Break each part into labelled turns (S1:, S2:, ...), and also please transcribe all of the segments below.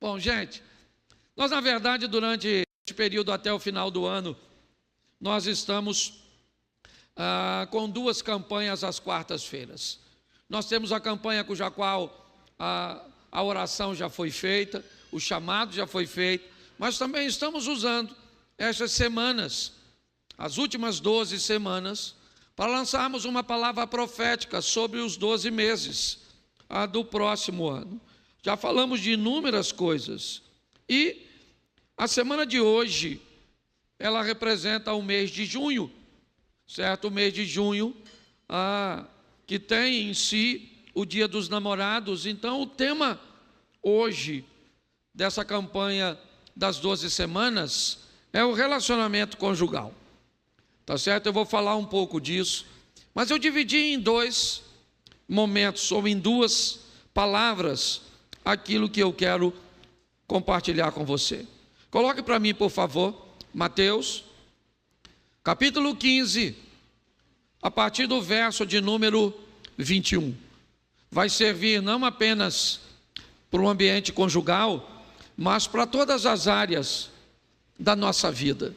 S1: Bom, gente, nós na verdade durante este período até o final do ano, nós estamos com duas campanhas às quartas-feiras. Nós temos a campanha cuja qual a oração já foi feita, o chamado já foi feito, mas também estamos usando estas semanas, as últimas 12 semanas, para lançarmos uma palavra profética sobre os 12 meses do próximo ano. Já falamos de inúmeras coisas. E a semana de hoje, ela representa o mês de junho, certo? O mês de junho, que tem em si o Dia dos Namorados. Então, o tema hoje dessa campanha das 12 semanas é o relacionamento conjugal. Tá certo? Eu vou falar um pouco disso, mas eu dividi em dois momentos, ou em duas palavras, aquilo que eu quero compartilhar com você. Coloque para mim, por favor, Mateus, capítulo 15, a partir do verso de número 21. Vai servir não apenas para o ambiente conjugal, mas para todas as áreas da nossa vida.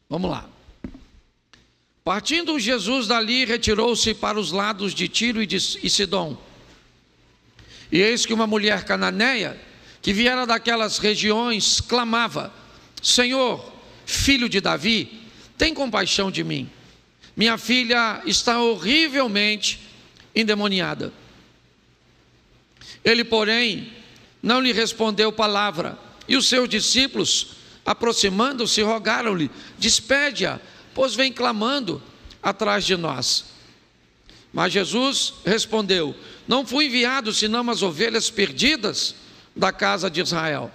S1: Vamos lá. Partindo Jesus dali, retirou-se para os lados de Tiro e Sidom. E eis que uma mulher cananeia, que viera daquelas regiões, clamava: Senhor, filho de Davi, tem compaixão de mim. Minha filha está horrivelmente endemoniada. Ele, porém, não lhe respondeu palavra. E os seus discípulos, aproximando-se, rogaram-lhe: despede-a, pois vem clamando atrás de nós. Mas Jesus respondeu: não fui enviado senão as ovelhas perdidas da casa de Israel.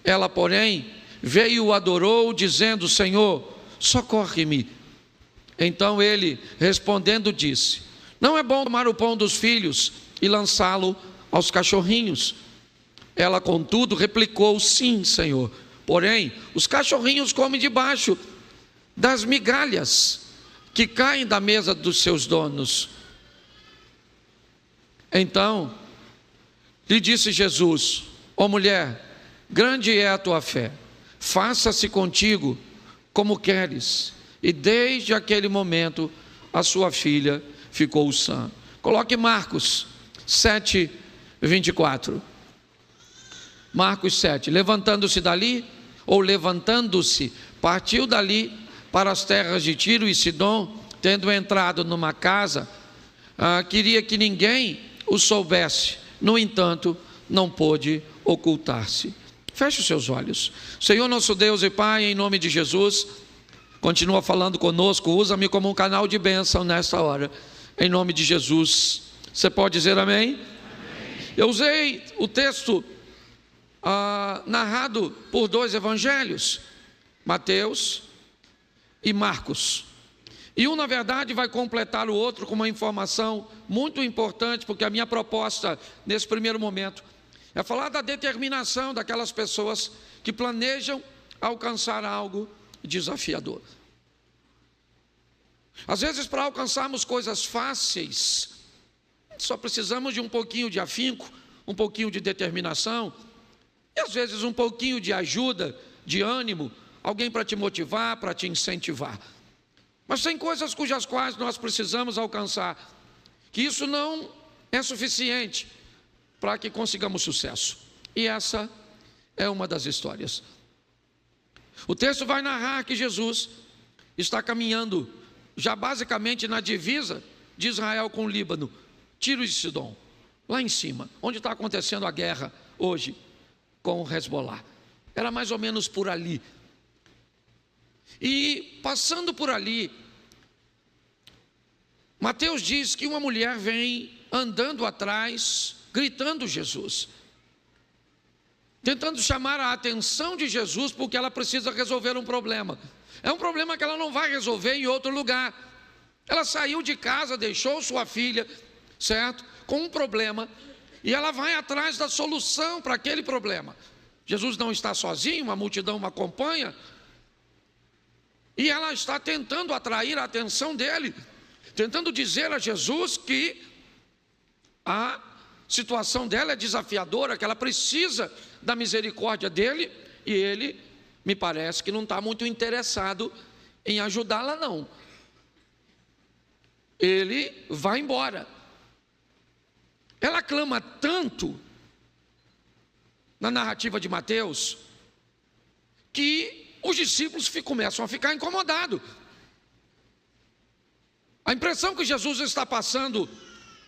S1: Ela, porém, veio e o adorou, dizendo: Senhor, socorre-me. Então ele, respondendo, disse: não é bom tomar o pão dos filhos e lançá-lo aos cachorrinhos. Ela, contudo, replicou: sim, Senhor, porém os cachorrinhos comem debaixo das migalhas que caem da mesa dos seus donos. Então lhe disse Jesus: ó mulher, grande é a tua fé, faça-se contigo como queres. E desde aquele momento a sua filha ficou sã. Coloque Marcos 7, 24. Marcos 7. Levantando-se, partiu dali para as terras de Tiro e Sidom. Tendo entrado numa casa, queria que ninguém o soubesse. No entanto, não pôde ocultar-se. Feche os seus olhos. Senhor nosso Deus e Pai, em nome de Jesus, continua falando conosco. Usa-me como um canal de bênção nesta hora, em nome de Jesus. Você pode dizer amém? Amém. Eu usei o texto narrado por dois evangelhos, Mateus e Marcos. E um, na verdade, vai completar o outro com uma informação muito importante, porque a minha proposta nesse primeiro momento é falar da determinação daquelas pessoas que planejam alcançar algo desafiador. Às vezes, para alcançarmos coisas fáceis, só precisamos de um pouquinho de afinco, um pouquinho de determinação, e às vezes um pouquinho de ajuda, de ânimo, alguém para te motivar, para te incentivar. Mas tem coisas cujas quais nós precisamos alcançar, que isso não é suficiente para que consigamos sucesso. E essa é uma das histórias. O texto vai narrar que Jesus está caminhando já basicamente na divisa de Israel com o Líbano, Tiro e Sidom, lá em cima, onde está acontecendo a guerra hoje com o Hezbollah. Era mais ou menos por ali. E passando por ali, Mateus diz que uma mulher vem andando atrás, gritando Jesus, tentando chamar a atenção de Jesus, porque ela precisa resolver um problema. É um problema que ela não vai resolver em outro lugar. Ela saiu de casa, deixou sua filha, certo? Com um problema, e ela vai atrás da solução para aquele problema. Jesus não está sozinho, uma multidão o acompanha, e ela está tentando atrair a atenção dele, tentando dizer a Jesus que há situação dela é desafiadora, que ela precisa da misericórdia dele, e ele, me parece que não está muito interessado em ajudá-la, não. Ele vai embora. Ela clama tanto na narrativa de Mateus, que os discípulos começam a ficar incomodados. A impressão que Jesus está passando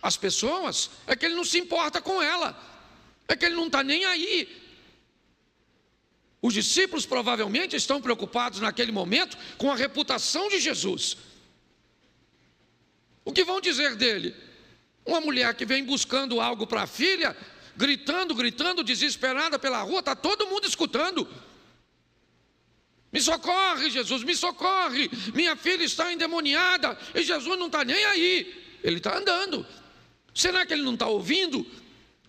S1: às pessoas é que ele não se importa com ela, é que ele não está nem aí. Os discípulos provavelmente estão preocupados naquele momento com a reputação de Jesus. O que vão dizer dele? Uma mulher que vem buscando algo para a filha, gritando, desesperada pela rua, está todo mundo escutando. Me socorre, Jesus, me socorre, minha filha está endemoniada, e Jesus não está nem aí, ele está andando. Será que ele não está ouvindo?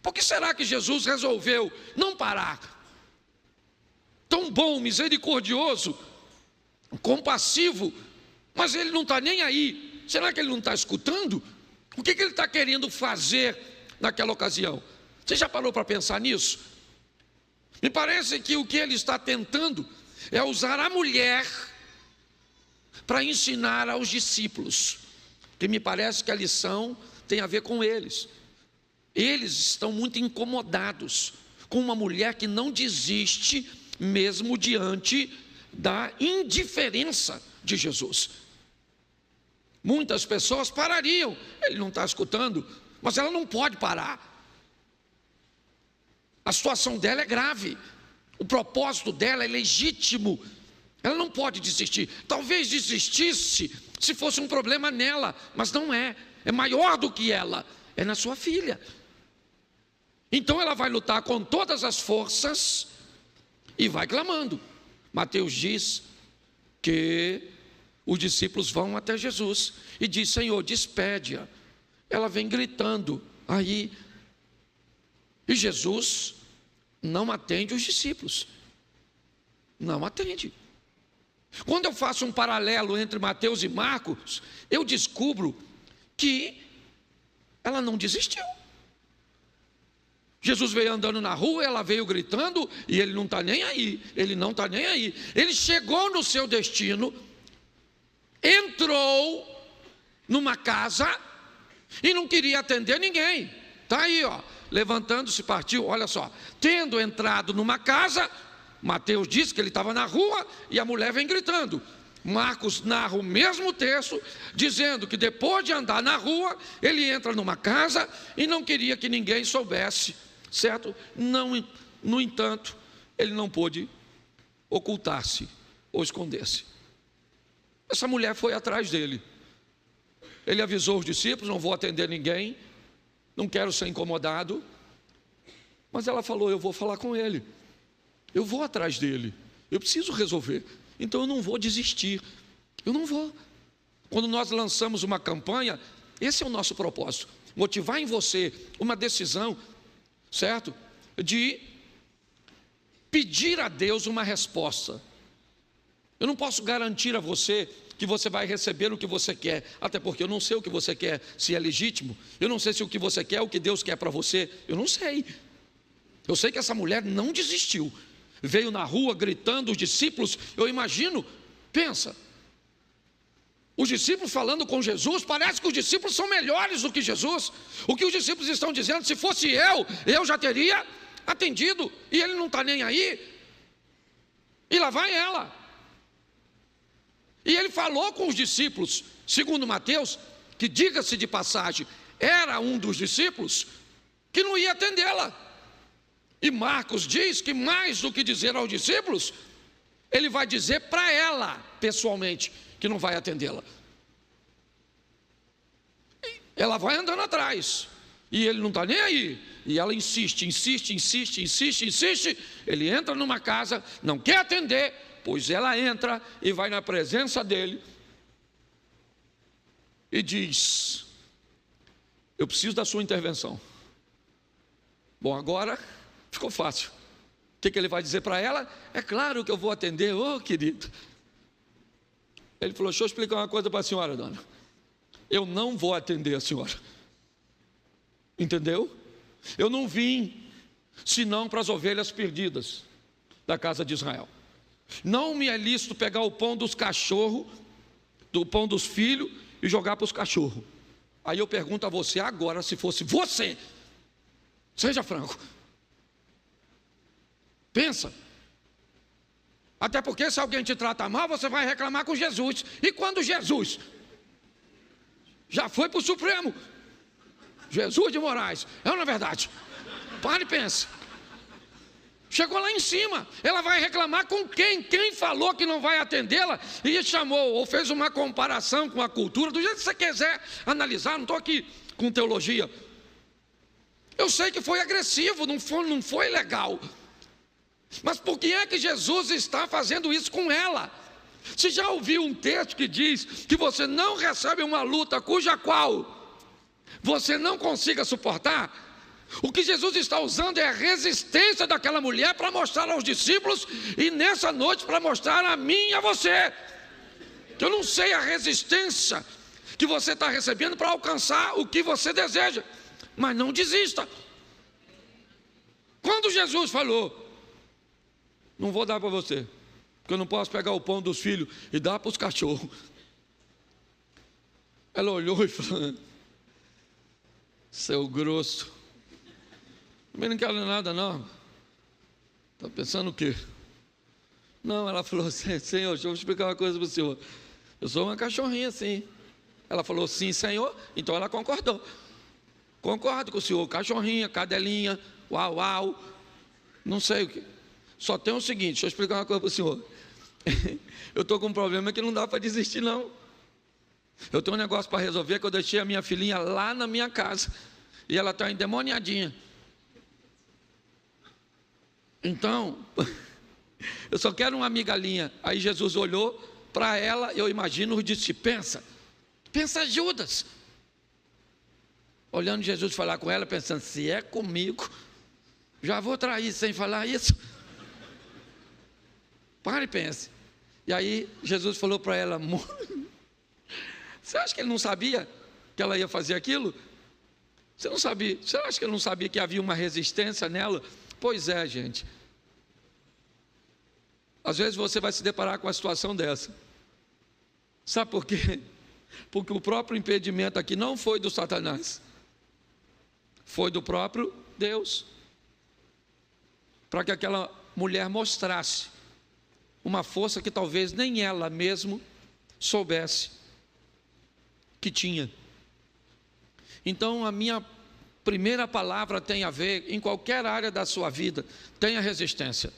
S1: Por que será que Jesus resolveu não parar? Tão bom, misericordioso, compassivo, mas ele não está nem aí. Será que ele não está escutando? O que ele está querendo fazer naquela ocasião? Você já parou para pensar nisso? Me parece que o que ele está tentando é usar a mulher para ensinar aos discípulos, que me parece que a lição tem a ver com eles. Eles estão muito incomodados com uma mulher que não desiste, mesmo diante da indiferença de Jesus. Muitas pessoas parariam, ele não está escutando, mas ela não pode parar. A situação dela é grave, o propósito dela é legítimo, ela não pode desistir. Talvez desistisse se fosse um problema nela, mas não é, é maior do que ela, é na sua filha. Então ela vai lutar com todas as forças e vai clamando. Mateus diz que os discípulos vão até Jesus e diz: Senhor, despede-a. Ela vem gritando aí, e Jesus não atende os discípulos, não atende. Quando eu faço um paralelo entre Mateus e Marcos, eu descubro que ela não desistiu. Jesus veio andando na rua, ela veio gritando, e ele não está nem aí, ele não está nem aí. Ele chegou no seu destino, entrou numa casa e não queria atender ninguém. Está aí, ó, levantando-se, partiu. Olha só, tendo entrado numa casa, Mateus diz que ele estava na rua e a mulher vem gritando. Marcos narra o mesmo texto, dizendo que depois de andar na rua, ele entra numa casa e não queria que ninguém soubesse, certo? Não, no entanto, ele não pôde ocultar-se ou esconder-se. Essa mulher foi atrás dele. Ele avisou os discípulos: não vou atender ninguém, não quero ser incomodado. Mas ela falou: eu vou falar com ele, eu vou atrás dele, eu preciso resolver, então eu não vou desistir, eu não vou. Quando nós lançamos uma campanha, esse é o nosso propósito, motivar em você uma decisão, certo? De pedir a Deus uma resposta. Eu não posso garantir a você que você vai receber o que você quer, até porque eu não sei o que você quer, se é legítimo. Eu não sei se o que você quer é o que Deus quer para você, eu não sei. Eu sei que essa mulher não desistiu, veio na rua gritando, os discípulos, eu imagino, pensa, os discípulos falando com Jesus, parece que os discípulos são melhores do que Jesus. O que os discípulos estão dizendo: se fosse eu já teria atendido, e ele não está nem aí, e lá vai ela. E ele falou com os discípulos, segundo Mateus, que, diga-se de passagem, era um dos discípulos, que não ia atendê-la. E Marcos diz que, mais do que dizer aos discípulos, ele vai dizer para ela, pessoalmente, que não vai atendê-la. Ela vai andando atrás, e ele não está nem aí. E ela insiste. Ele entra numa casa, não quer atender, pois ela entra e vai na presença dele e diz: eu preciso da sua intervenção. Bom, agora ficou fácil. O que ele vai dizer para ela? É claro que eu vou atender, ô querido. Ele falou: deixa eu explicar uma coisa para a senhora, dona. Eu não vou atender a senhora. Entendeu? Eu não vim senão para as ovelhas perdidas da casa de Israel. Não me é lícito pegar o pão dos cachorros, do pão dos filhos, e jogar para os cachorros. Aí eu pergunto a você agora, se fosse você, seja franco, pensa. Até porque se alguém te trata mal, você vai reclamar com Jesus. E quando Jesus já foi para o Supremo, Jesus de Moraes, é ou não é verdade? Pare e pense. Chegou lá em cima, ela vai reclamar com quem? Quem falou que não vai atendê-la e chamou, ou fez uma comparação com a cultura, do jeito que você quiser analisar, não estou aqui com teologia. Eu sei que foi agressivo, não foi legal. Mas por que é que Jesus está fazendo isso com ela? Você já ouviu um texto que diz que você não recebe uma luta cuja qual você não consiga suportar? O que Jesus está usando é a resistência daquela mulher para mostrar aos discípulos e nessa noite para mostrar a mim e a você. Eu não sei a resistência que você está recebendo para alcançar o que você deseja, mas não desista. Quando Jesus falou, não vou dar para você, porque eu não posso pegar o pão dos filhos e dar para os cachorros. Ela olhou e falou, seu grosso, também não quero nada não. Está pensando o quê? Não, ela falou, Senhor, deixa eu explicar uma coisa para o senhor. Eu sou uma cachorrinha, sim. Ela falou, sim, Senhor. Então ela concordou. Concordo com o senhor, cachorrinha, cadelinha, uau, uau. Não sei o que. Só tem o seguinte, deixa eu explicar uma coisa para o senhor. Eu estou com um problema que não dá para desistir não. Eu tenho um negócio para resolver, que eu deixei a minha filhinha lá na minha casa. E ela está endemoniadinha. Então, eu só quero uma migalhinha. Aí Jesus olhou para ela, eu imagino, e disse, pensa Judas. Olhando Jesus falar com ela, pensando, se é comigo, já vou trair sem falar isso. Pare e pense. E aí Jesus falou para ela, você acha que ele não sabia que ela ia fazer aquilo? Você não sabia? Você acha que ele não sabia que havia uma resistência nela? Pois é, gente. Às vezes você vai se deparar com uma situação dessa. Sabe por quê? Porque o próprio impedimento aqui não foi do Satanás. Foi do próprio Deus. Para que aquela mulher mostrasse uma força que talvez nem ela mesma soubesse que tinha. Então a minha primeira palavra tem a ver, em qualquer área da sua vida, tenha resistência.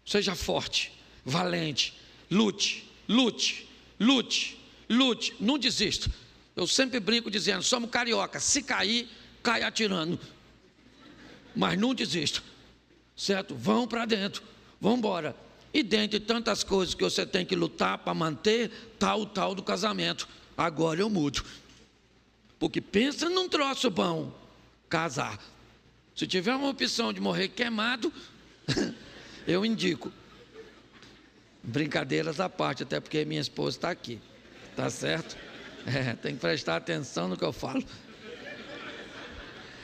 S1: Seja forte, valente, lute, lute, lute, lute, não desista. Eu sempre brinco dizendo, somos carioca, se cair, cai atirando. Mas não desista, certo? Vão para dentro, vão embora. E dentre tantas coisas que você tem que lutar para manter, tal do casamento. Agora eu mudo. Porque pensa num troço bom, casar. Se tiver uma opção de morrer queimado, eu indico. Brincadeiras à parte, até porque minha esposa está aqui. Tá certo? Tem que prestar atenção no que eu falo.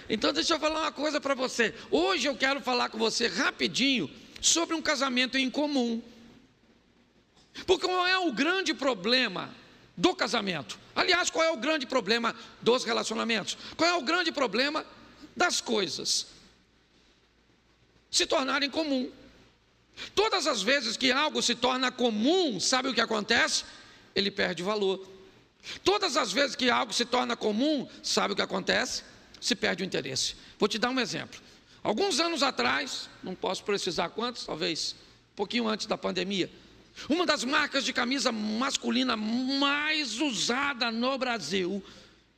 S1: Então deixa eu falar uma coisa para você. Hoje eu quero falar com você rapidinho sobre um casamento em comum. Porque qual é o grande problema do casamento? Aliás, qual é o grande problema dos relacionamentos? Qual é o grande problema das coisas se tornarem comum? Todas as vezes que algo se torna comum, sabe o que acontece? Ele perde valor. Todas as vezes que algo se torna comum, sabe o que acontece? Se perde o interesse. Vou te dar um exemplo. Alguns anos atrás, não posso precisar quantos, talvez um pouquinho antes da pandemia, uma das marcas de camisa masculina mais usada no Brasil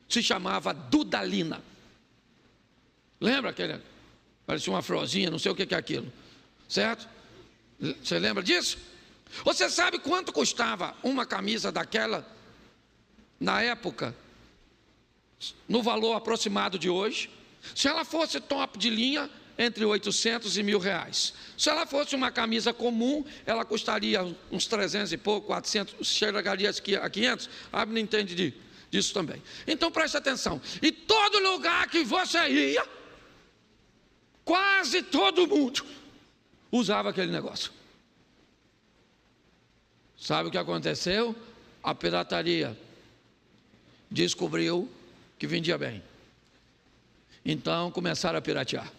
S1: se chamava Dudalina. Lembra aquele? Parecia uma florzinha, não sei o que é aquilo. Certo? Você lembra disso? Você sabe quanto custava uma camisa daquela na época, no valor aproximado de hoje? Se ela fosse top de linha, entre 800 e R$1.000. Se ela fosse uma camisa comum, ela custaria uns 300 e pouco, 400, chegaria a 500. A não entende disso também. Então preste atenção. E todo lugar que você ia, Quase todo mundo usava aquele negócio. Sabe o que aconteceu? A pirataria descobriu que vendia bem. Então começaram a piratear.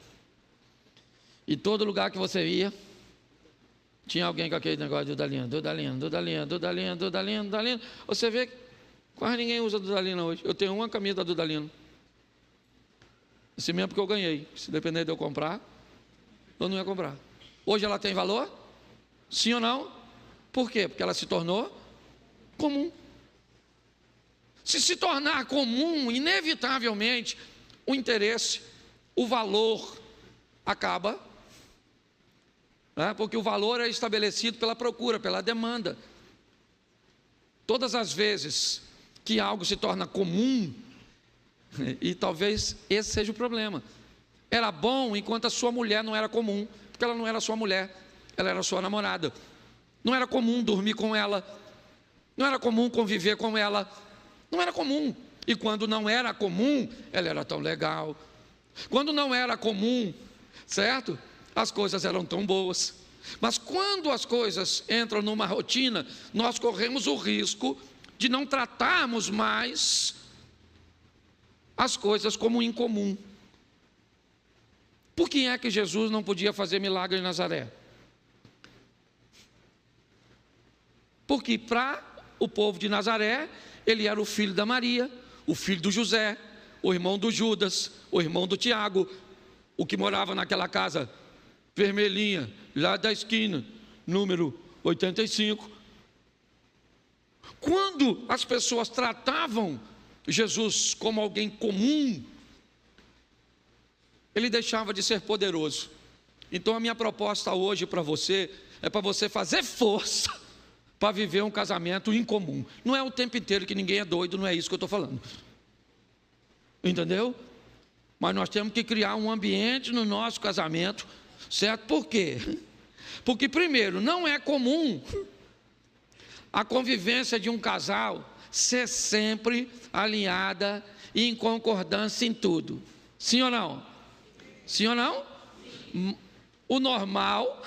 S1: E todo lugar que você ia, tinha alguém com aquele negócio de Dudalina, Dudalina, Dudalina, Dudalina, Dudalina, Dudalina. Você vê que quase ninguém usa Dudalina hoje. Eu tenho uma camisa da Dudalina. Esse mesmo porque eu ganhei. Se depender de eu comprar, eu não ia comprar. Hoje ela tem valor? Sim ou não? Por quê? Porque ela se tornou comum. Se tornar comum, inevitavelmente, o interesse, o valor acaba, né? Porque o valor é estabelecido pela procura, pela demanda. Todas as vezes que algo se torna comum, e talvez esse seja o problema, era bom enquanto a sua mulher não era comum, porque ela não era sua mulher, ela era sua namorada. Não era comum dormir com ela, não era comum conviver com ela, não era comum. E quando não era comum, ela era tão legal. Quando não era comum, certo? As coisas eram tão boas. Mas quando as coisas entram numa rotina, nós corremos o risco de não tratarmos mais as coisas como incomum. Por que é que Jesus não podia fazer milagre em Nazaré? Porque para o povo de Nazaré, ele era o filho da Maria, o filho do José, o irmão do Judas, o irmão do Tiago, o que morava naquela casa vermelhinha, lá da esquina, número 85. Quando as pessoas tratavam Jesus como alguém comum, ele deixava de ser poderoso. Então a minha proposta hoje para você é para você fazer força para viver um casamento incomum. Não é o tempo inteiro que ninguém é doido, não é isso que eu estou falando. Entendeu? Mas nós temos que criar um ambiente no nosso casamento, certo? Por quê? Porque primeiro, não é comum a convivência de um casal ser sempre alinhada e em concordância em tudo. Sim ou não? Sim ou não? O normal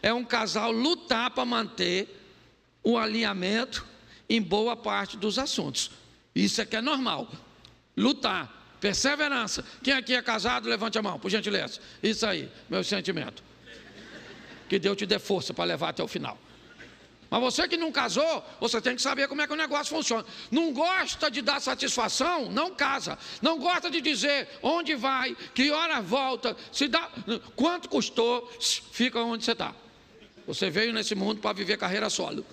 S1: é um casal lutar para manter o alinhamento em boa parte dos assuntos. Isso é que é normal. Lutar, perseverança. Quem aqui é casado, levante a mão, por gentileza. Isso aí, meu sentimento. Que Deus te dê força para levar até o final. Mas você que não casou, você tem que saber como é que o negócio funciona. Não gosta de dar satisfação, não casa. Não gosta de dizer onde vai, que hora volta, se dá, quanto custou, fica onde você está. Você veio nesse mundo para viver carreira solo.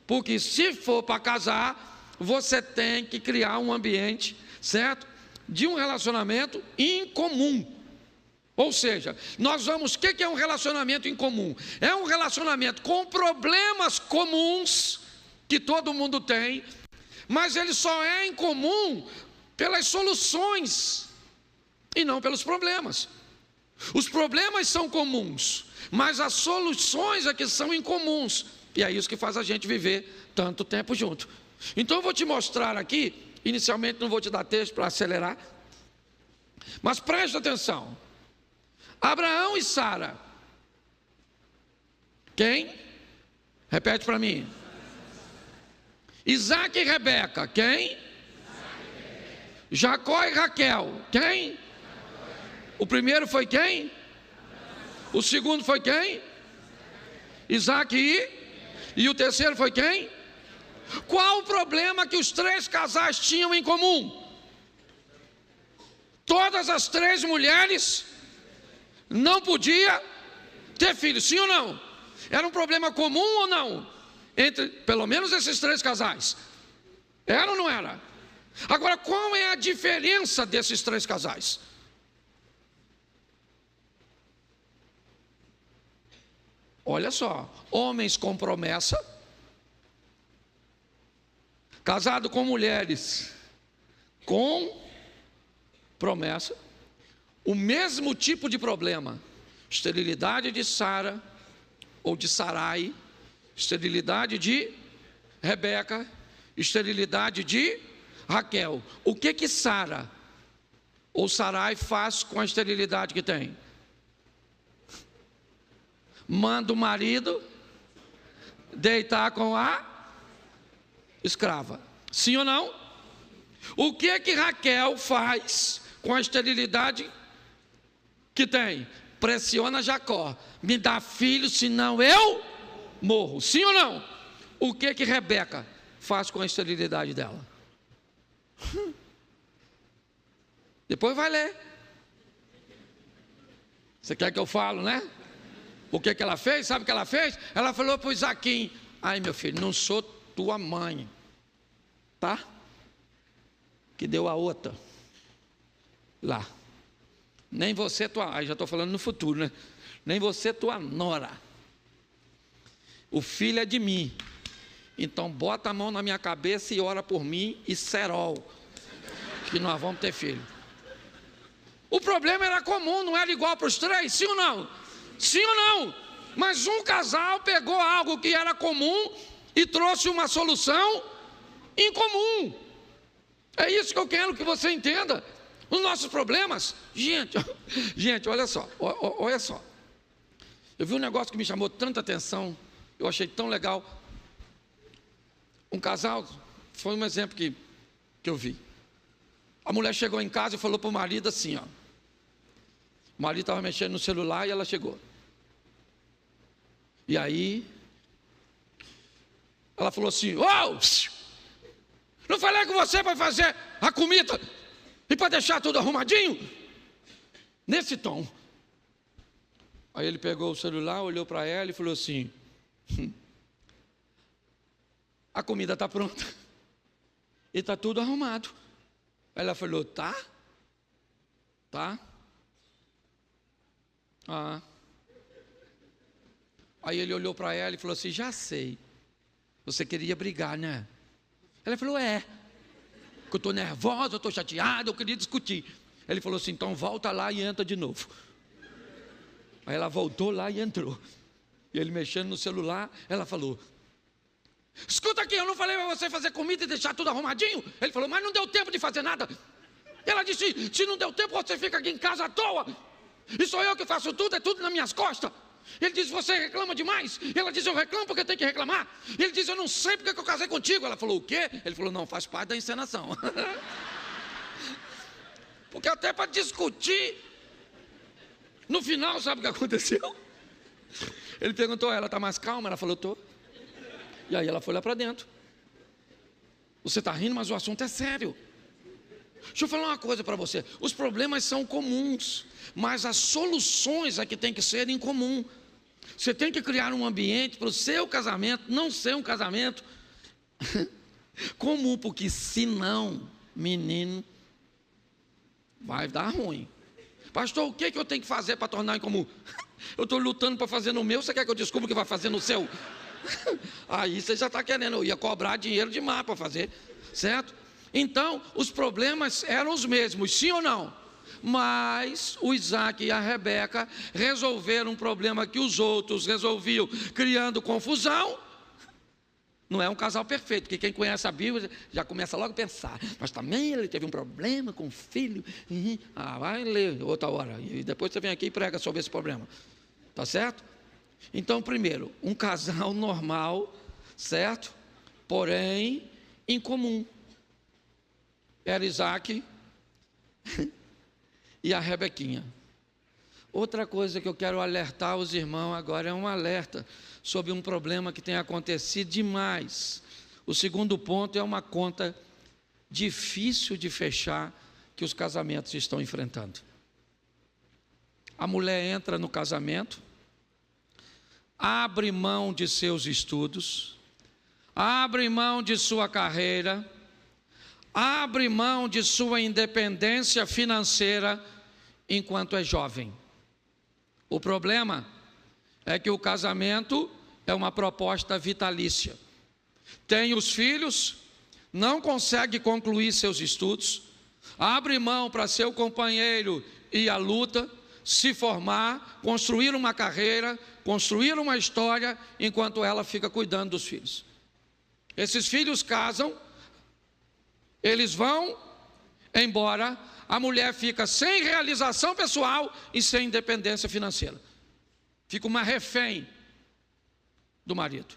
S1: Porque se for para casar, você tem que criar um ambiente, certo? De um relacionamento incomum. Ou seja, nós vamos, o que é um relacionamento incomum? É um relacionamento com problemas comuns, que todo mundo tem, mas ele só é incomum pelas soluções, e não pelos problemas. Os problemas são comuns, mas as soluções é que são incomuns. E é isso que faz a gente viver tanto tempo junto. Então eu vou te mostrar aqui, inicialmente não vou te dar texto para acelerar, mas preste atenção. Abraão e Sara. Quem? Repete para mim. Isaac e Rebeca. Quem? Jacó e Raquel. Quem? O primeiro foi quem? O segundo foi quem? Isaac e o terceiro foi quem? Qual o problema que os três casais tinham em comum? Todas as três mulheres não podiam ter filhos, sim ou não? Era um problema comum ou não? Entre pelo menos esses três casais. Era ou não era? Agora, qual é a diferença desses três casais? Olha só, homens com promessa, casado com mulheres com promessa, o mesmo tipo de problema, esterilidade de Sara ou de Sarai, esterilidade de Rebeca, esterilidade de Raquel. O que Sara ou Sarai faz com a esterilidade que tem? Manda o marido deitar com a escrava. Sim ou não? O que que Raquel faz com a esterilidade que tem? Pressiona Jacó. Me dá filho, senão eu morro. Sim ou não? O que que Rebeca faz com a esterilidade dela? Depois vai ler. Você quer que eu falo, né? O que que ela fez? Sabe o que ela fez? Ela falou para o Isaquim: ai, meu filho, não sou tua mãe, tá? Que deu a outra lá. Nem você tua, aí já estou falando no futuro, né? Nem você tua nora. O filho é de mim. Então bota a mão na minha cabeça e ora por mim e cerol, que nós vamos ter filho. O problema era comum, não era igual para os três, sim ou não? Sim ou não? Mas um casal pegou algo que era comum e trouxe uma solução incomum. É isso que eu quero que você entenda. Os nossos problemas, gente, olha só, olha só. Eu vi um negócio que me chamou tanta atenção, eu achei tão legal. Um casal, foi um exemplo que eu vi. A mulher chegou em casa e falou para o marido assim, ó. O marido estava mexendo no celular e ela chegou. E aí, ela falou assim: "Oh, não falei com você para fazer a comida e para deixar tudo arrumadinho?" Nesse tom. Aí ele pegou o celular, olhou para ela e falou assim: "A comida está pronta e está tudo arrumado." Ela falou: "Tá? Tá? Ah." Aí ele olhou para ela e falou assim: "Já sei, você queria brigar, né?" Ela falou: "É, que eu estou nervosa, eu estou chateada, eu queria discutir." Ele falou assim: "Então volta lá e entra de novo." Aí ela voltou lá e entrou. E ele mexendo no celular, ela falou: "Escuta aqui, eu não falei para você fazer comida e deixar tudo arrumadinho?" Ele falou: "Mas não deu tempo de fazer nada." Ela disse: "Se não deu tempo, você fica aqui em casa à toa. E sou eu que faço tudo, é tudo nas minhas costas." Ele disse: "Você reclama demais." Ela disse: "Eu reclamo porque tem que reclamar." Ele disse: "Eu não sei porque que eu casei contigo." Ela falou: "O quê?" Ele falou: "Não, faz parte da encenação." Porque até para discutir, no final, sabe o que aconteceu? Ele perguntou: "Ela está mais calma?" Ela falou: "Tô." E aí ela foi lá para dentro. Você está rindo, mas o assunto é sério. Deixa eu falar uma coisa para você. Os problemas são comuns, mas as soluções é que tem que ser em comum. Você tem que criar um ambiente para o seu casamento não ser um casamento comum, porque senão, menino, vai dar ruim. Pastor, o que eu tenho que fazer para tornar em comum? Eu estou lutando para fazer no meu, você quer que eu descubra o que vai fazer no seu? Aí você já está querendo, eu ia cobrar dinheiro demais para fazer, certo? Então, os problemas eram os mesmos, sim ou não? Mas o Isaac e a Rebeca resolveram um problema que os outros resolviam, criando confusão. Não é um casal perfeito, porque quem conhece a Bíblia já começa logo a pensar: mas também ele teve um problema com o filho. Vai ler outra hora, e depois você vem aqui e prega sobre esse problema. Tá certo? Então, primeiro, um casal normal, certo? Porém, incomum. Era Isaac e a Rebequinha. Outra coisa que eu quero alertar os irmãos agora é um alerta sobre um problema que tem acontecido demais. O segundo ponto é uma conta difícil de fechar que os casamentos estão enfrentando. A mulher entra no casamento, abre mão de seus estudos, abre mão de sua carreira, abre mão de sua independência financeira enquanto é jovem. O problema é que o casamento é uma proposta vitalícia. Tem os filhos, não consegue concluir seus estudos, abre mão para seu companheiro ir à luta, se formar, construir uma carreira, construir uma história, enquanto ela fica cuidando dos filhos. Esses filhos casam, eles vão embora a mulher fica sem realização pessoal e sem independência financeira. Fica uma refém do marido.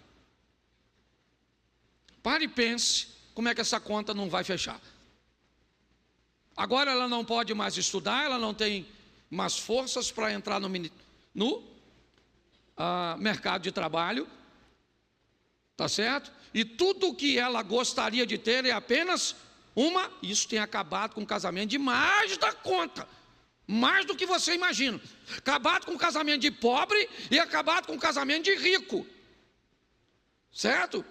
S1: Pare e pense como é que essa conta não vai fechar. Agora ela não pode mais estudar, ela não tem mais forças para entrar no mercado de trabalho, tá certo? E tudo o que ela gostaria de ter é apenas isso tem acabado com o casamento de mais da conta, mais do que você imagina. Acabado com o casamento de pobre e acabado com o casamento de rico, certo?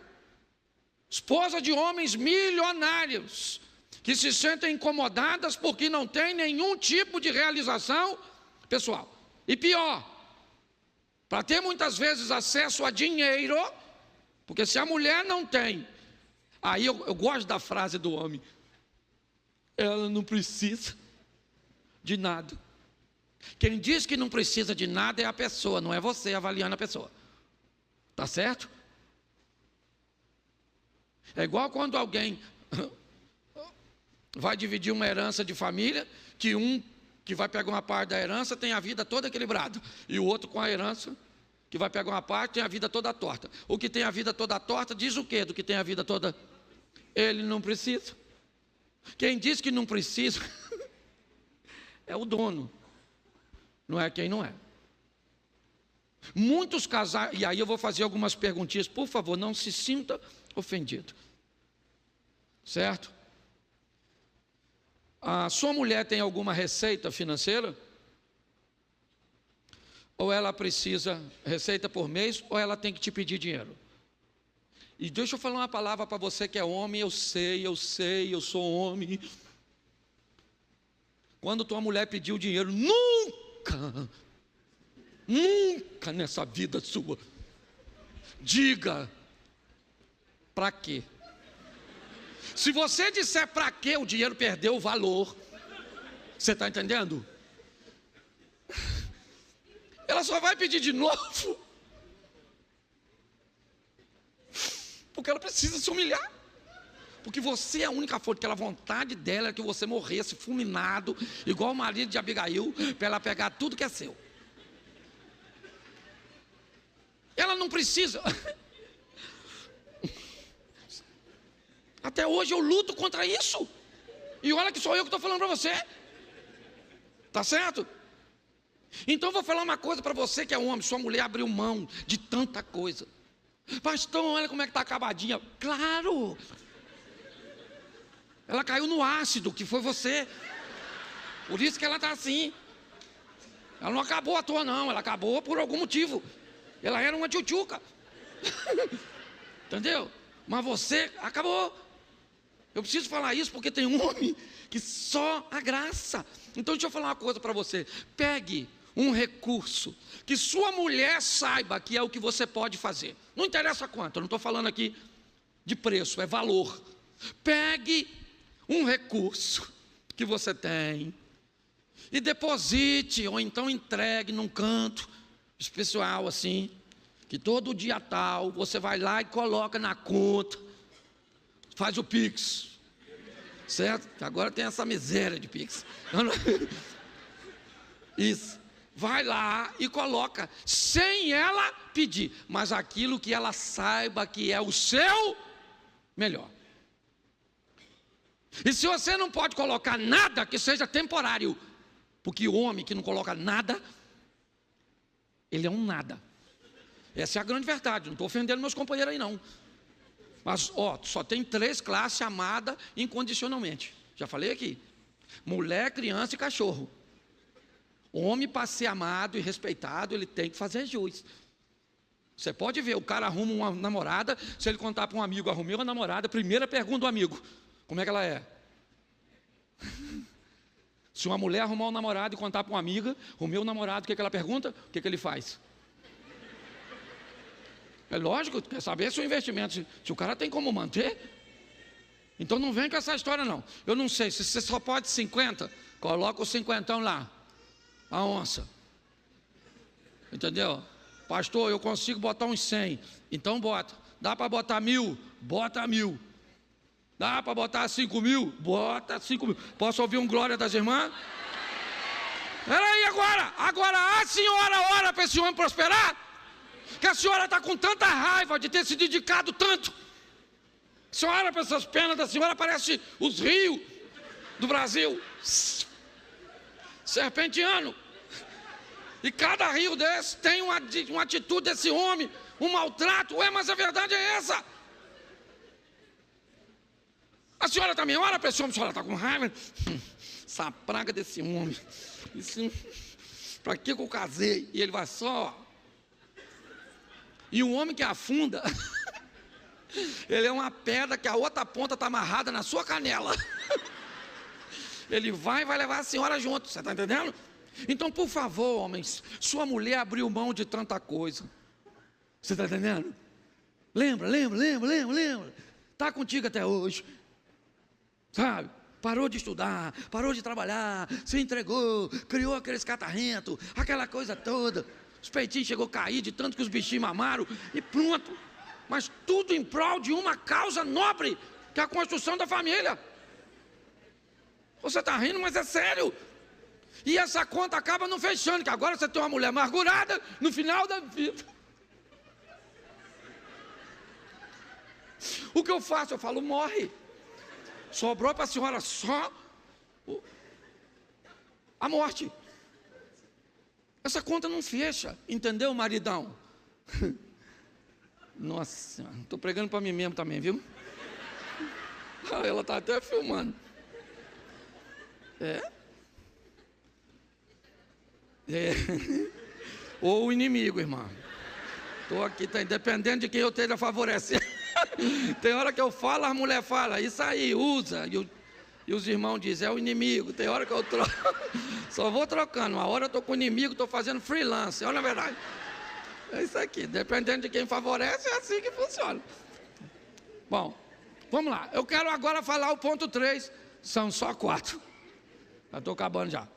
S1: Esposa de homens milionários que se sentem incomodadas porque não tem nenhum tipo de realização pessoal. E pior, para ter muitas vezes acesso a dinheiro, porque se a mulher não tem, aí eu gosto da frase do homem, ela não precisa de nada. Quem diz que não precisa de nada é a pessoa, não é você avaliando a pessoa. Tá certo? É igual quando alguém vai dividir uma herança de família, que um que vai pegar uma parte da herança tem a vida toda equilibrada, e o outro com a herança, que vai pegar uma parte, tem a vida toda torta. O que tem a vida toda torta diz o quê do que tem a vida toda? Ele não precisa. Quem diz que não precisa é o dono, não é quem não é. Muitos casais, e aí eu vou fazer algumas perguntinhas, por favor, não se sinta ofendido, certo? A sua mulher tem alguma receita financeira? Ou ela precisa, receita por mês, ou ela tem que te pedir dinheiro? E deixa eu falar uma palavra para você que é homem, eu sei, eu sou homem. Quando tua mulher pediu dinheiro, nunca nessa vida sua, diga, para quê? Se você disser para quê, o dinheiro perdeu o valor. Você está entendendo? Ela só vai pedir de novo porque ela precisa se humilhar. Porque você é a única fonte, aquela vontade dela é que você morresse fulminado, igual o marido de Abigail, para ela pegar tudo que é seu. Ela não precisa. Até hoje eu luto contra isso. E olha que sou eu que estou falando para você. Tá certo? Então eu vou falar uma coisa para você que é homem. Sua mulher abriu mão de tanta coisa. Pastor, olha como é que está acabadinha. Claro. Ela caiu no ácido, que foi você. Por isso que ela está assim. Ela não acabou à toa não. Ela acabou por algum motivo. Ela era uma tchutchuca. Entendeu? Mas você acabou. Eu preciso falar isso porque tem um homem que só a graça. Então deixa eu falar uma coisa para você. Pegue um recurso que sua mulher saiba que é o que você pode fazer. Não interessa quanto, eu não estou falando aqui de preço, é valor. Pegue um recurso que você tem e deposite, ou então entregue num canto especial assim, que todo dia tal, você vai lá e coloca na conta, faz o Pix, certo? Agora tem essa miséria de Pix. Isso, vai lá e coloca, sem ela pedir, mas aquilo que ela saiba que é o seu melhor. E se você não pode colocar nada, que seja temporário, porque o homem que não coloca nada, ele é um nada. Essa é a grande verdade, não estou ofendendo meus companheiros aí não. Mas, só tem 3 classes amadas incondicionalmente. Já falei aqui. Mulher, criança e cachorro. Homem, para ser amado e respeitado, ele tem que fazer jus. Você pode ver, o cara arruma uma namorada, se ele contar para um amigo, arrumei uma namorada, primeira pergunta do amigo, como é que ela é? Se uma mulher arrumar um namorado e contar para uma amiga, arrumei um namorado, o que ela pergunta? O que ele faz? É lógico, quer saber se o investimento, se o cara tem como manter. Então não vem com essa história não. Eu não sei, se você só pode 50, coloca o 50 lá, a onça. Entendeu? Pastor, eu consigo botar uns 100, então bota. Dá para botar 1000? Bota 1000. Dá para botar 5 mil? Bota 5 mil. Posso ouvir um glória das irmãs? Peraí, agora a senhora ora para esse homem prosperar? Que a senhora está com tanta raiva de ter se dedicado tanto. A senhora olha para essas penas da senhora, parece os rios do Brasil. Serpentiano. E cada rio desse tem uma atitude desse homem, um maltrato. Ué, mas a verdade é essa. A senhora também ora para esse homem, a senhora está com raiva. Essa praga desse homem. Para que eu casei? E ele vai só. E um homem que afunda, ele é uma pedra que a outra ponta está amarrada na sua canela. Ele vai levar a senhora junto, você está entendendo? Então, por favor, homens, sua mulher abriu mão de tanta coisa. Você está entendendo? Lembra. Está contigo até hoje. Sabe? Parou de estudar, parou de trabalhar, se entregou, criou aqueles catarrentos, aquela coisa toda. Os peitinhos chegou a cair de tanto que os bichinhos mamaram e pronto. Mas tudo em prol de uma causa nobre, que é a construção da família. Você está rindo, mas é sério. E essa conta acaba não fechando, que agora você tem uma mulher amargurada no final da vida. O que eu faço? Eu falo, morre. Sobrou para a senhora só a morte. Essa conta não fecha, entendeu, maridão? Nossa, estou pregando para mim mesmo também, viu? Ela está até filmando. Ou o inimigo, irmão. Estou aqui, tá, dependendo de quem eu esteja favorecendo. Tem hora que eu falo, a mulher fala, isso aí, usa. E os irmãos dizem, é o inimigo. Tem hora que eu troco. Só vou trocando. Uma hora eu estou com o inimigo, estou fazendo freelance. Olha a verdade. É isso aqui. Dependendo de quem favorece, é assim que funciona. Bom, vamos lá. Eu quero agora falar o ponto 3. São só 4. Já estou acabando já.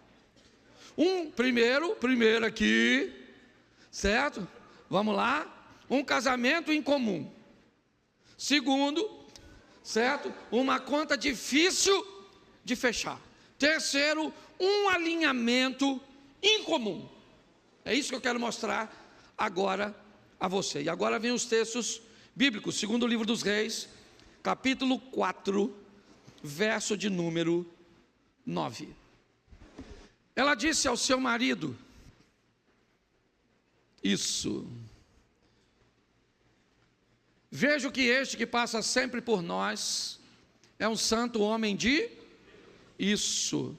S1: Primeiro aqui, certo? Vamos lá. Um casamento em comum. Segundo, certo? Uma conta difícil de fechar. Terceiro, um alinhamento incomum. É isso que eu quero mostrar agora a você. E agora vem os textos bíblicos. Segundo livro dos Reis, capítulo 4, verso de número 9. Ela disse ao seu marido, isso... Vejo que este que passa sempre por nós é um santo homem de isso.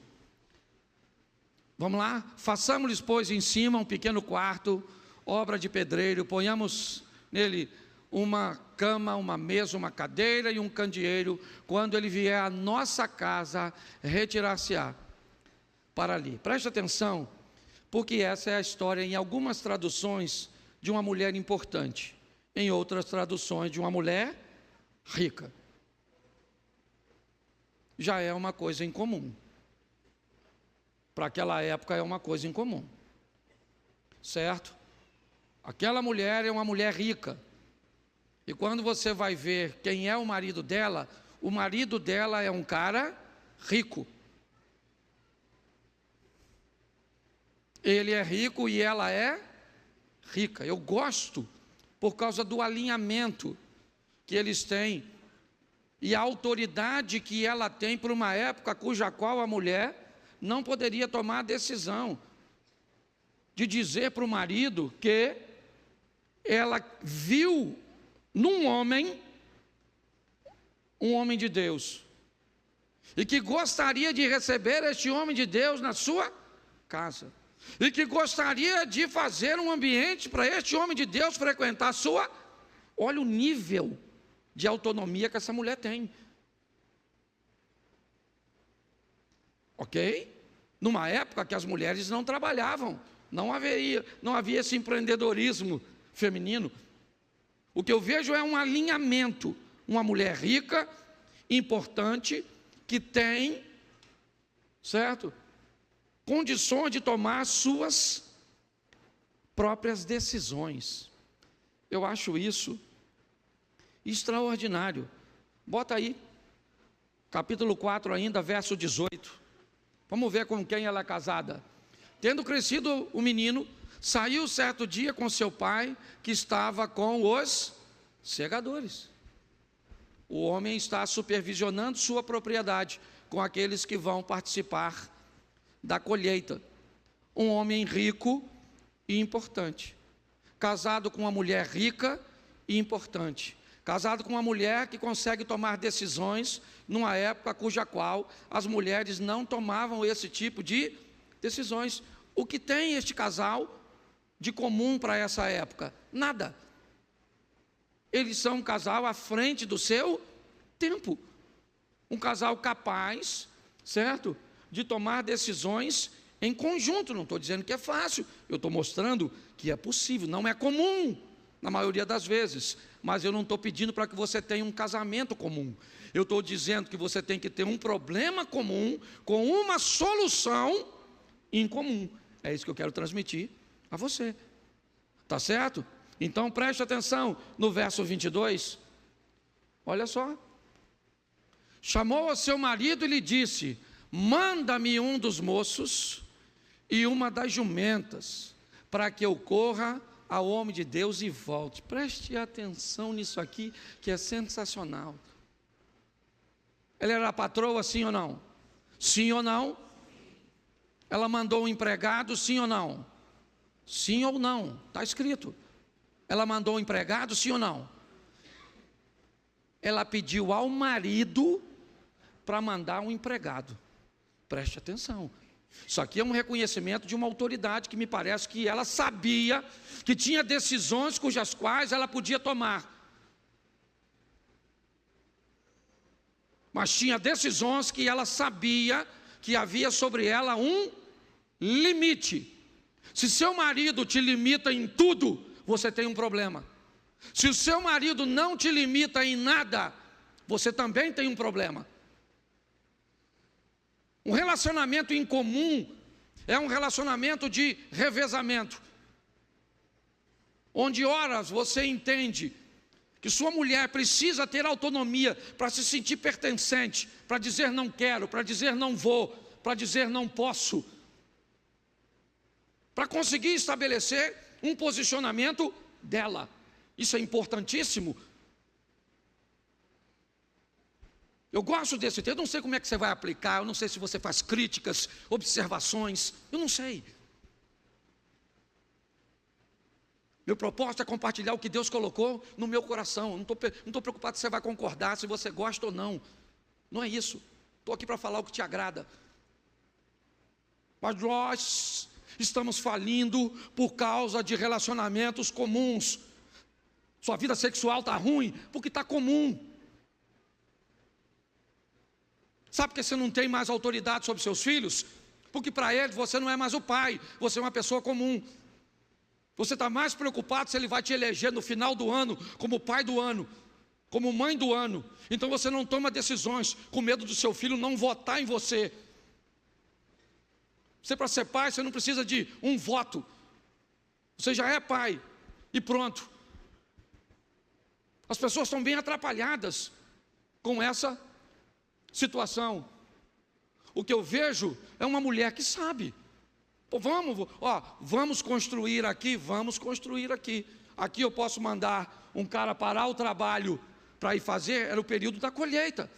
S1: Vamos lá? Façamos-lhes, pois, em cima um pequeno quarto, obra de pedreiro, ponhamos nele uma cama, uma mesa, uma cadeira e um candeeiro. Quando ele vier à nossa casa, retirar-se-á para ali. Preste atenção, porque essa é a história, em algumas traduções, de uma mulher importante. Em outras traduções, de uma mulher rica. Já é uma coisa incomum. Para aquela época é uma coisa incomum. Certo? Aquela mulher é uma mulher rica. E quando você vai ver quem é o marido dela é um cara rico. Ele é rico e ela é rica. Eu gosto por causa do alinhamento que eles têm e a autoridade que ela tem para uma época cuja qual a mulher não poderia tomar a decisão de dizer para o marido que ela viu num homem, um homem de Deus, e que gostaria de receber este homem de Deus na sua casa. E que gostaria de fazer um ambiente para este homem de Deus frequentar a sua... Olha o nível de autonomia que essa mulher tem. Ok? Numa época que as mulheres não trabalhavam, não havia esse empreendedorismo feminino. O que eu vejo é um alinhamento. Uma mulher rica, importante, que tem, certo? Condições de tomar suas próprias decisões. Eu acho isso extraordinário. Bota aí, capítulo 4 ainda, verso 18. Vamos ver com quem ela é casada. Tendo crescido o menino, saiu certo dia com seu pai, que estava com os segadores. O homem está supervisionando sua propriedade com aqueles que vão participar da colheita. Um homem rico e importante, casado com uma mulher rica e importante, casado com uma mulher que consegue tomar decisões numa época cuja qual as mulheres não tomavam esse tipo de decisões. O que tem este casal de comum para essa época? Nada. Eles são um casal à frente do seu tempo. Um casal capaz, certo? De tomar decisões em conjunto. Não estou dizendo que é fácil, eu estou mostrando que é possível. Não é comum, na maioria das vezes, mas eu não estou pedindo para que você tenha um casamento comum. Eu estou dizendo que você tem que ter um problema comum com uma solução em comum. É isso que eu quero transmitir a você. Tá certo? Então preste atenção no verso 22. Olha só. Chamou a seu marido e lhe disse: manda-me um dos moços e uma das jumentas, para que eu corra ao homem de Deus e volte. Preste atenção nisso aqui, que é sensacional. Ela era a patroa, sim ou não? Sim ou não? Ela mandou um empregado, sim ou não? Sim ou não? Está escrito. Ela mandou um empregado, sim ou não? Ela pediu ao marido para mandar um empregado. Preste atenção. Isso aqui é um reconhecimento de uma autoridade que me parece que ela sabia que tinha decisões cujas quais ela podia tomar. Mas tinha decisões que ela sabia que havia sobre ela um limite. Se seu marido te limita em tudo, você tem um problema. Se o seu marido não te limita em nada, você também tem um problema. Um relacionamento em comum é um relacionamento de revezamento, onde horas você entende que sua mulher precisa ter autonomia para se sentir pertencente, para dizer não quero, para dizer não vou, para dizer não posso, para conseguir estabelecer um posicionamento dela. Isso é importantíssimo. Eu gosto desse texto, eu não sei como é que você vai aplicar, eu não sei se você faz críticas, observações, eu não sei. Meu propósito é compartilhar o que Deus colocou no meu coração. Eu não estou preocupado se você vai concordar, se você gosta ou não. Não é isso. Estou aqui para falar o que te agrada. Mas nós estamos falindo por causa de relacionamentos comuns. Sua vida sexual está ruim porque está comum. Sabe por que você não tem mais autoridade sobre seus filhos? Porque para eles você não é mais o pai, você é uma pessoa comum. Você está mais preocupado se ele vai te eleger no final do ano como pai do ano, como mãe do ano. Então você não toma decisões com medo do seu filho não votar em você. Você, para ser pai, você não precisa de um voto. Você já é pai e pronto. As pessoas estão bem atrapalhadas com essa situação. O que eu vejo é uma mulher que sabe. Pô, vamos construir aqui, vamos construir aqui. Aqui eu posso mandar um cara parar o trabalho para ir fazer, era o período da colheita.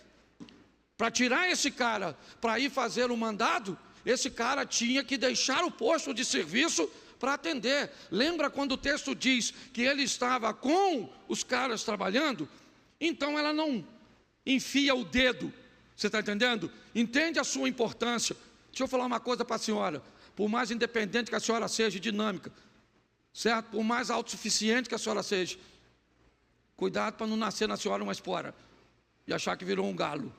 S1: Para tirar esse cara para ir fazer o mandado, esse cara tinha que deixar o posto de serviço para atender. Lembra quando o texto diz que ele estava com os caras trabalhando? Então ela não enfia o dedo. Você está entendendo? Entende a sua importância. Deixa eu falar uma coisa para a senhora. Por mais independente que a senhora seja, dinâmica, certo? Por mais autossuficiente que a senhora seja, cuidado para não nascer na senhora uma espora e achar que virou um galo.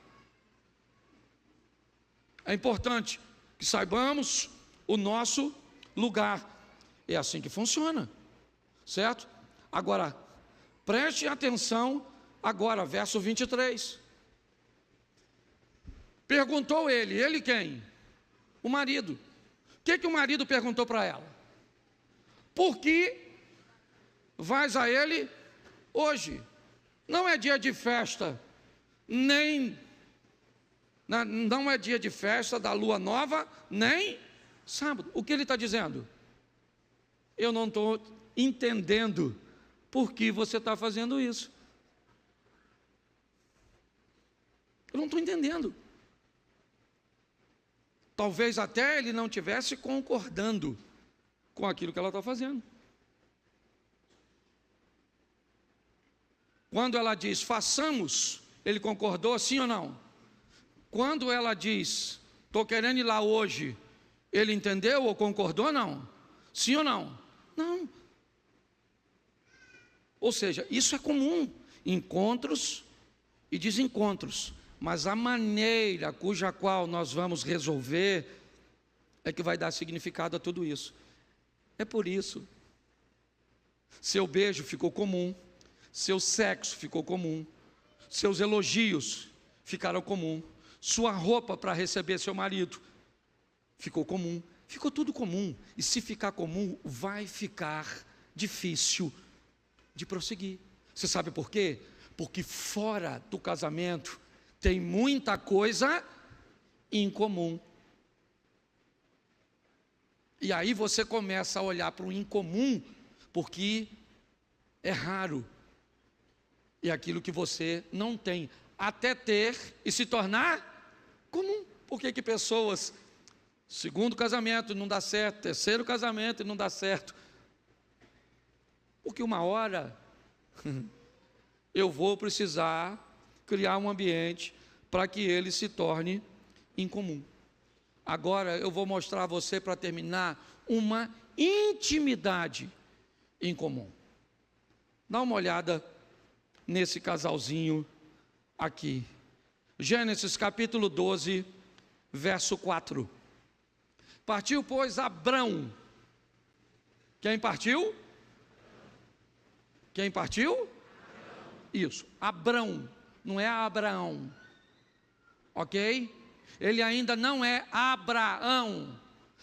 S1: É importante que saibamos o nosso lugar. É assim que funciona, certo? Agora, preste atenção agora, verso 23. Perguntou ele quem? O marido. O que o marido perguntou para ela? Por que vais a ele hoje? Não é dia de festa, nem Não é dia de festa da lua nova, nem sábado. O que ele está dizendo? Eu não estou entendendo por que você está fazendo isso. Eu não estou entendendo. Talvez até ele não estivesse concordando com aquilo que ela está fazendo. Quando ela diz, façamos, ele concordou, sim ou não? Quando ela diz, estou querendo ir lá hoje, ele entendeu ou concordou, não? Sim ou não? Não. Ou seja, isso é comum, encontros e desencontros, mas a maneira cuja qual nós vamos resolver é que vai dar significado a tudo isso. É por isso, seu beijo ficou comum, seu sexo ficou comum, seus elogios ficaram comum, sua roupa para receber seu marido ficou comum, ficou tudo comum. E se ficar comum, vai ficar difícil de prosseguir. Você sabe por quê? Porque fora do casamento tem muita coisa incomum. E aí você começa a olhar para o incomum, porque é raro. E aquilo que você não tem, até ter e se tornar comum. Por que pessoas, segundo casamento não dá certo, terceiro casamento não dá certo? Porque uma hora eu vou precisar criar um ambiente para que ele se torne incomum. Agora eu vou mostrar a você, para terminar, uma intimidade em comum. Dá uma olhada nesse casalzinho aqui. Gênesis capítulo 12, verso 4. Partiu, pois, Abrão. Quem partiu? Quem partiu? Isso, Abrão, não é Abraão, ok? Ele ainda não é Abraão.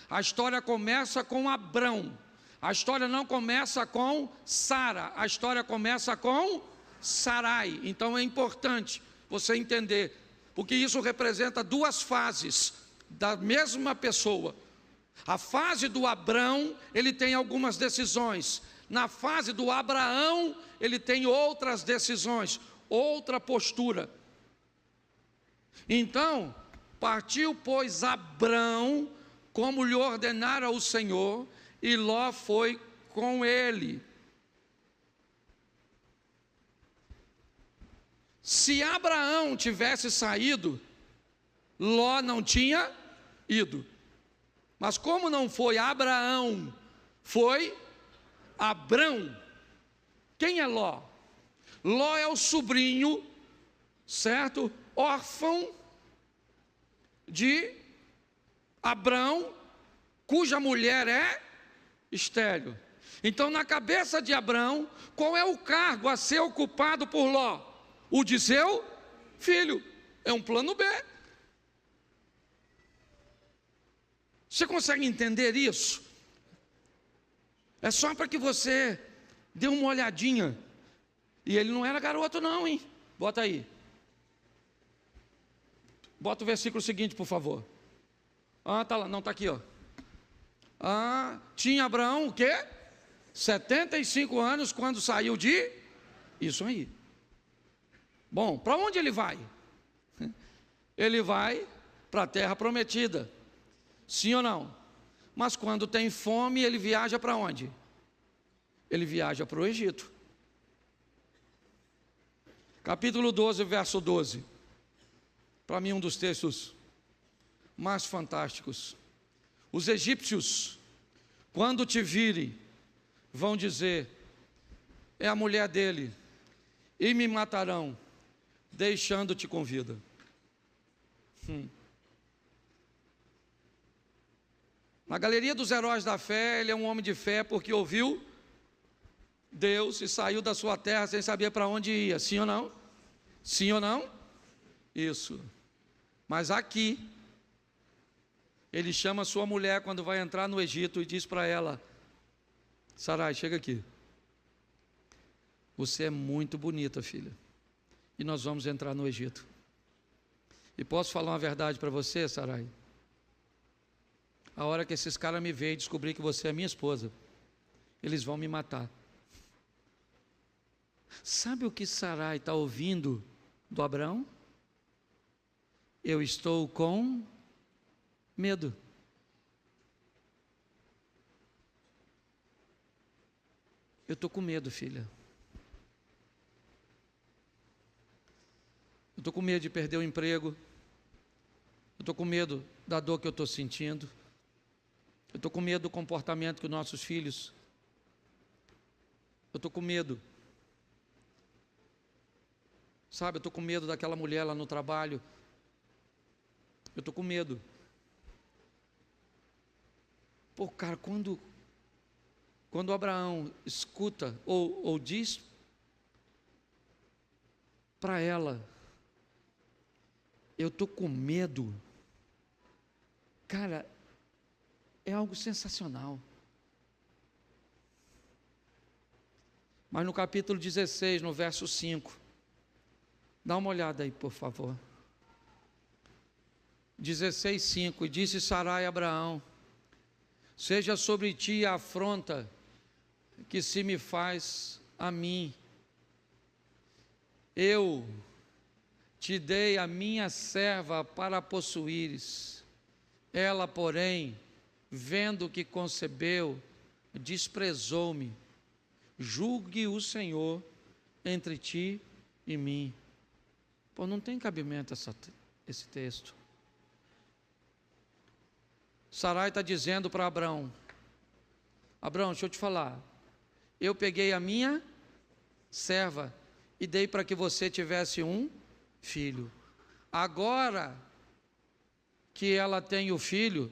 S1: A história começa com Abrão. A história não começa com Sara, a história começa com Sarai. Então é importante você entender, porque isso representa duas fases da mesma pessoa. A fase do Abrão, ele tem algumas decisões. Na fase do Abraão, ele tem outras decisões, outra postura. Então, partiu, pois, Abrão, como lhe ordenara o Senhor, e Ló foi com ele. Se Abraão tivesse saído, Ló não tinha ido. Mas como não foi Abraão, foi Abrão. Quem é Ló? Ló é o sobrinho, certo? Órfão de Abrão, cuja mulher é estéril. Então, na cabeça de Abrão, qual é o cargo a ser ocupado por Ló? O de seu filho. É um plano B. Você consegue entender isso? É só para que você dê uma olhadinha. E ele não era garoto não, hein? Bota aí. Bota o versículo seguinte, por favor. Ah, tá lá, não, tá aqui, ó. Ah, tinha Abraão o quê? 75 anos quando saiu de... Isso aí. Bom, para onde ele vai? Ele vai para a terra prometida. Sim ou não? Mas quando tem fome, ele viaja para onde? Ele viaja para o Egito. Capítulo 12, verso 12. Para mim, um dos textos mais fantásticos. Os egípcios, quando te virem, vão dizer: é a mulher dele, e me matarão, deixando-te com vida. Na galeria dos heróis da fé, ele é um homem de fé porque ouviu Deus e saiu da sua terra sem saber para onde ia. Sim ou não? Sim ou não? Isso. Mas aqui, ele chama sua mulher quando vai entrar no Egito e diz para ela: Sarai, chega aqui. Você é muito bonita, filha. E nós vamos entrar no Egito. E posso falar uma verdade para você, Sarai? A hora que esses caras me veem e descobrir que você é minha esposa, eles vão me matar. Sabe o que Sarai está ouvindo do Abraão? Eu estou com medo. Eu estou com medo, filha. Eu estou com medo de perder o emprego. Eu estou com medo da dor que eu estou sentindo. Eu estou com medo do comportamento que os nossos filhos. Eu estou com medo. Sabe, eu estou com medo daquela mulher lá no trabalho. Eu estou com medo. Pô, cara, quando Abraão escuta ou diz para ela, eu estou com medo, cara, é algo sensacional. Mas no capítulo 16, no verso 5, dá uma olhada aí, por favor. 16, 5, e disse Sarai a Abraão: seja sobre ti a afronta que se me faz a mim. Eu te dei a minha serva para possuíres. Ela, porém, vendo que concebeu, desprezou-me. Julgue o Senhor entre ti e mim. Pô, não tem cabimento esse texto. Sarai está dizendo para Abraão: Abraão, deixa eu te falar, eu peguei a minha serva e dei para que você tivesse um filho. Agora que ela tem o filho,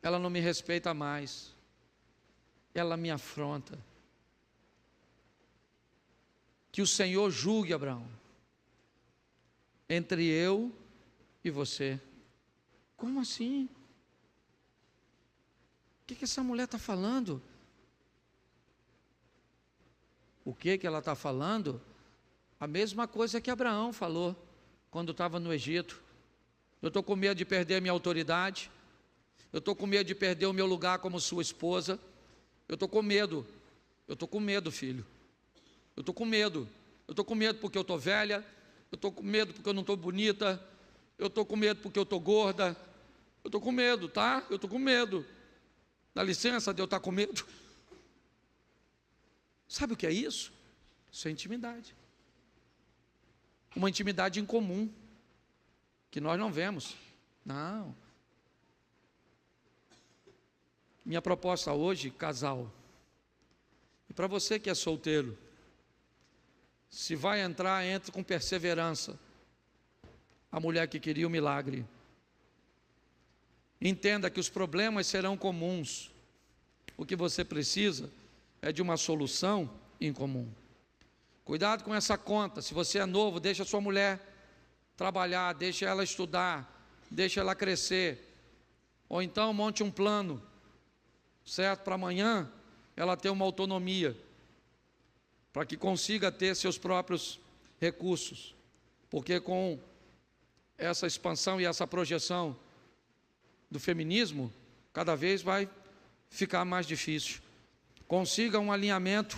S1: ela não me respeita mais, ela me afronta. Que o Senhor julgue, Abraão, entre eu e você. Como assim? O que essa mulher está falando? O que ela está falando? A mesma coisa que Abraão falou quando estava no Egito. Eu estou com medo de perder a minha autoridade. Eu estou com medo de perder o meu lugar como sua esposa. Eu estou com medo. Eu estou com medo, filho. Eu estou com medo. Eu estou com medo porque eu estou velha. Eu estou com medo porque eu não estou bonita. Eu estou com medo porque eu estou gorda. Eu estou com medo, tá? Eu estou com medo. Dá licença de eu estar com medo. Sabe o que é isso? Isso é intimidade. Uma intimidade incomum, que nós não vemos. Não. Minha proposta hoje, casal, e para você que é solteiro, se vai entrar, entre com perseverança. A mulher que queria o milagre. Entenda que os problemas serão comuns. O que você precisa é de uma solução em comum. Cuidado com essa conta. Se você é novo, deixa a sua mulher trabalhar, deixa ela estudar, deixa ela crescer. Ou então monte um plano, certo? Para amanhã ela ter uma autonomia, para que consiga ter seus próprios recursos. Porque com essa expansão e essa projeção do feminismo, cada vez vai ficar mais difícil. Consiga um alinhamento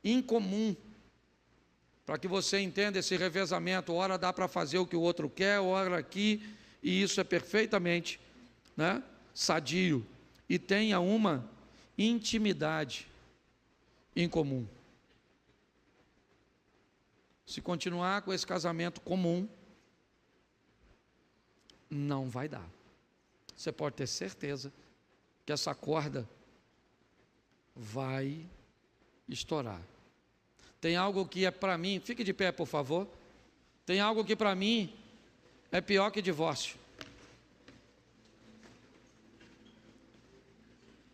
S1: incomum, para que você entenda esse revezamento. Ora dá para fazer o que o outro quer, ora aqui, e isso é perfeitamente, né, sadio. E tenha uma intimidade em comum. Se continuar com esse casamento comum, não vai dar. Você pode ter certeza que essa corda vai estourar. Tem algo que é para mim, fique de pé por favor, tem algo que para mim é pior que divórcio.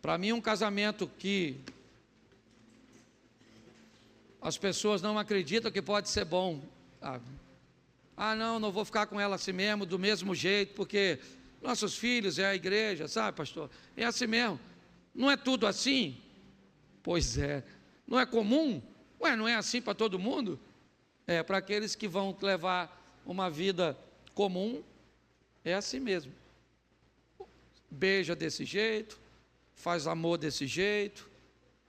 S1: Para mim um casamento que as pessoas não acreditam que pode ser bom. Não vou ficar com ela assim mesmo, do mesmo jeito, porque nossos filhos é a igreja, sabe, pastor? É assim mesmo. Não é tudo assim? Pois é. Não é comum? Ué, não é assim para todo mundo? É, para aqueles que vão levar uma vida comum, é assim mesmo. Beija desse jeito, faz amor desse jeito,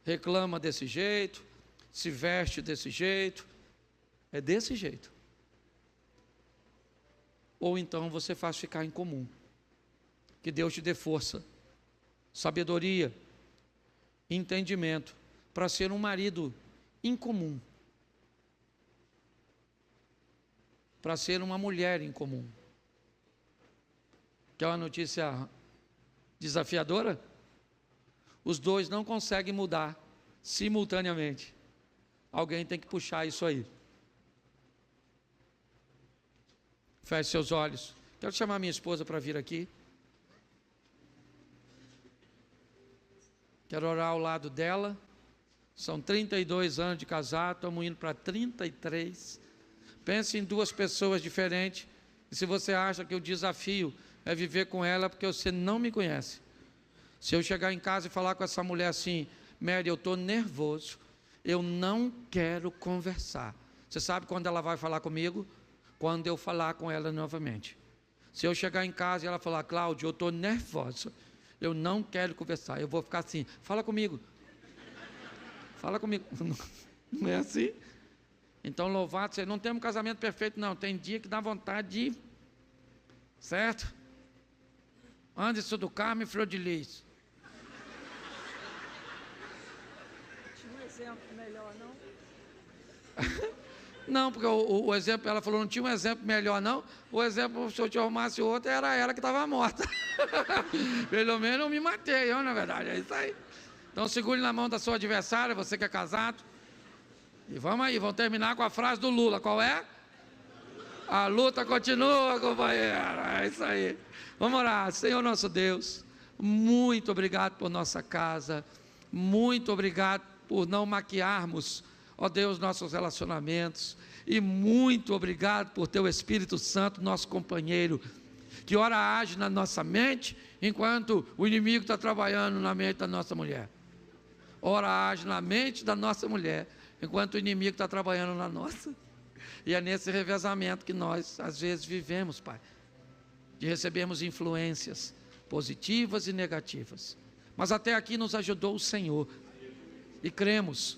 S1: reclama desse jeito, se veste desse jeito, é desse jeito. Ou então você faz ficar em comum. Que Deus te dê força, sabedoria, entendimento, para ser um marido incomum, para ser uma mulher incomum. Quer uma notícia desafiadora? Os dois não conseguem mudar simultaneamente. Alguém tem que puxar isso aí. Feche seus olhos. Quero chamar minha esposa para vir aqui. Quero orar ao lado dela. São 32 anos de casado, estamos indo para 33. Pense em duas pessoas diferentes. E se você acha que o desafio é viver com ela, porque você não me conhece. Se eu chegar em casa e falar com essa mulher assim: Mary, eu estou nervoso, eu não quero conversar. Você sabe quando ela vai falar comigo? Quando eu falar com ela novamente. Se eu chegar em casa e ela falar: Cláudio, eu estou nervosa, eu não quero conversar, eu vou ficar assim: fala comigo. Fala comigo. Não é assim? Então, louvado seja. Não temos casamento perfeito, não. Tem dia que dá vontade de... Certo? Anderson do Carmo e Flor de Lis.
S2: Tinha um exemplo melhor, não?
S1: Não, porque o exemplo, ela falou, não tinha um exemplo melhor, não. O exemplo, se eu te arrumasse outro, era ela que estava morta. Pelo menos eu me matei, na verdade. É isso aí. Então, segure na mão da sua adversária, você que é casado. E vamos aí, vamos terminar com a frase do Lula. Qual é? A luta continua, companheiro. É isso aí. Vamos orar. Senhor nosso Deus, muito obrigado por nossa casa. Muito obrigado por não maquiarmos, ó Deus, nossos relacionamentos. E muito obrigado por teu Espírito Santo, nosso companheiro, que ora age na nossa mente, enquanto o inimigo está trabalhando na mente da nossa mulher. Ora age na mente da nossa mulher, enquanto o inimigo está trabalhando na nossa. E é nesse revezamento que nós, às vezes, vivemos, Pai, de recebermos influências positivas e negativas. Mas até aqui nos ajudou o Senhor. E cremos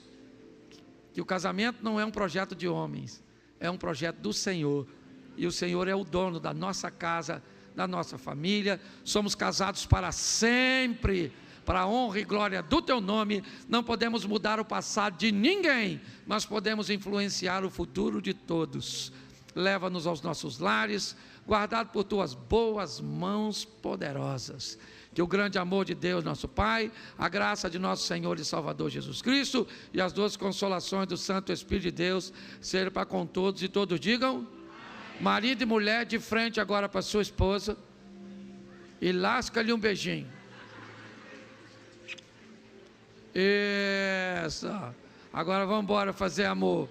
S1: que o casamento não é um projeto de homens, é um projeto do Senhor. E o Senhor é o dono da nossa casa, da nossa família. Somos casados para sempre, para a honra e glória do teu nome. Não podemos mudar o passado de ninguém, mas podemos influenciar o futuro de todos. Leva-nos aos nossos lares, guardado por tuas boas mãos poderosas. Que o grande amor de Deus, nosso Pai, a graça de nosso Senhor e Salvador Jesus Cristo e as duas consolações do Santo Espírito de Deus sejam para com todos, e todos digam amém. Marido e mulher, de frente agora para sua esposa e lasca-lhe um beijinho. Isso. Agora vamos embora fazer amor.